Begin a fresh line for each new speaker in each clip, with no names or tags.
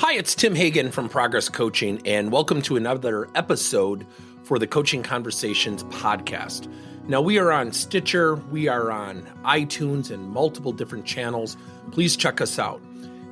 Hi, it's Tim Hagan from Progress Coaching, and welcome to another episode for the Coaching Conversations podcast. Now, we are on Stitcher, we are on iTunes, and multiple different channels. Please check us out.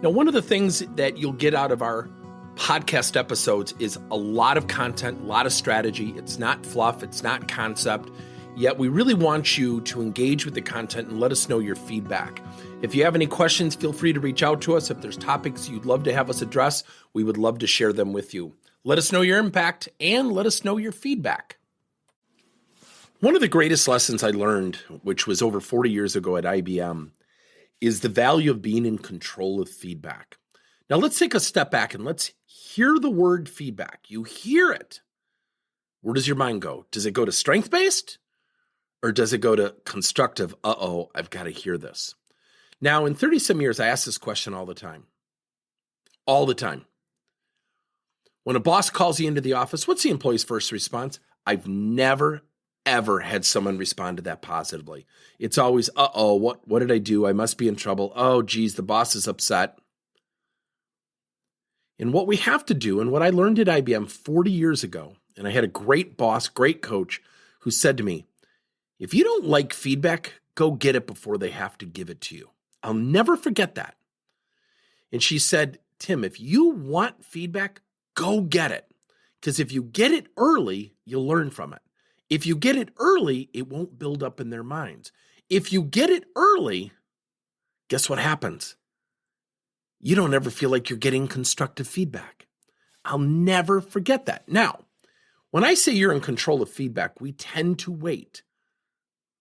Now, one of the things that you'll get out of our podcast episodes is a lot of content, a lot of strategy. It's not fluff, it's not concept, yet we really want you to engage with the content and let us know your feedback. If you have any questions, feel free to reach out to us. If there's topics you'd love to have us address, we would love to share them with you. Let us know your impact and let us know your feedback. One of the greatest lessons I learned, which was over 40 years ago at IBM, is the value of being in control of feedback. Now let's take a step back and let's hear the word feedback. You hear it. Where does your mind go? Does it go to strength-based or does it go to constructive? I've got to hear this. Now, in 30-some years, I ask this question all the time. All the time. When a boss calls you into the office, what's the employee's first response? I've never, ever had someone respond to that positively. It's always, what did I do? I must be in trouble. Oh, geez, the boss is upset. And what we have to do, and what I learned at IBM 40 years ago, and I had a great boss, great coach, who said to me, if you don't like feedback, go get it before they have to give it to you. I'll never forget that. And she said, Tim, if you want feedback, go get it. Because if you get it early, you'll learn from it. If you get it early, it won't build up in their minds. If you get it early, guess what happens? You don't ever feel like you're getting constructive feedback. I'll never forget that. Now, when I say you're in control of feedback, we tend to wait.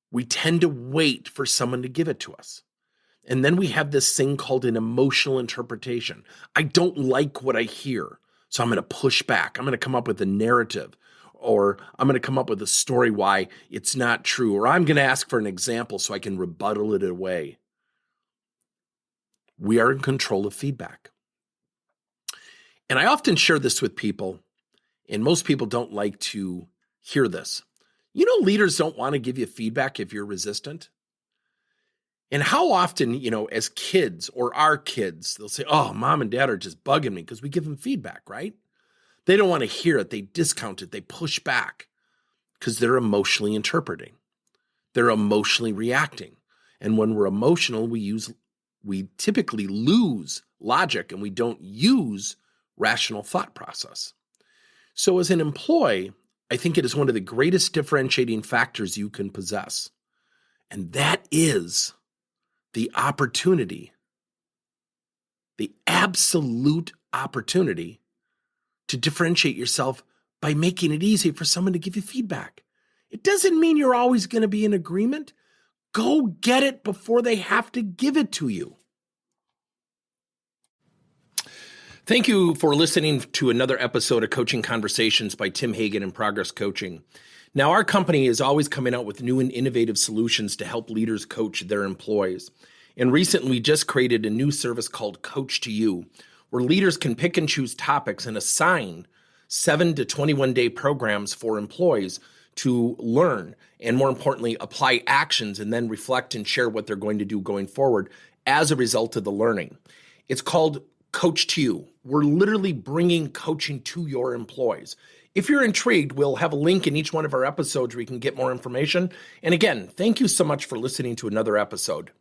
We tend to wait for someone to give it to us. And then we have this thing called an emotional interpretation. I don't like what I hear, so I'm going to push back. I'm going to come up with a narrative, or I'm going to come up with a story why it's not true, or I'm going to ask for an example so I can rebuttal it away. We are in control of feedback. And I often share this with people, and most people don't like to hear this. You know, leaders don't want to give you feedback if you're resistant. And how often, as kids or our kids, they'll say, oh, mom and dad are just bugging me because we give them feedback, right? They don't want to hear it. They discount it. They push back because they're emotionally interpreting. They're emotionally reacting. And when we're emotional, we typically lose logic and we don't use rational thought process. So as an employee, I think it is one of the greatest differentiating factors you can possess. And that is the opportunity, the absolute opportunity to differentiate yourself by making it easy for someone to give you feedback. It doesn't mean you're always going to be in agreement. Go get it before they have to give it to you. Thank you for listening to another episode of Coaching Conversations by Tim Hagan and Progress Coaching. Now, our company is always coming out with new and innovative solutions to help leaders coach their employees. And recently, we just created a new service called Coach to You, where leaders can pick and choose topics and assign 7 to 21-day programs for employees to learn and, more importantly, apply actions and then reflect and share what they're going to do going forward as a result of the learning. It's called Coach to You. We're literally bringing coaching to your employees. If you're intrigued, we'll have a link in each one of our episodes where you can get more information. And again, thank you so much for listening to another episode.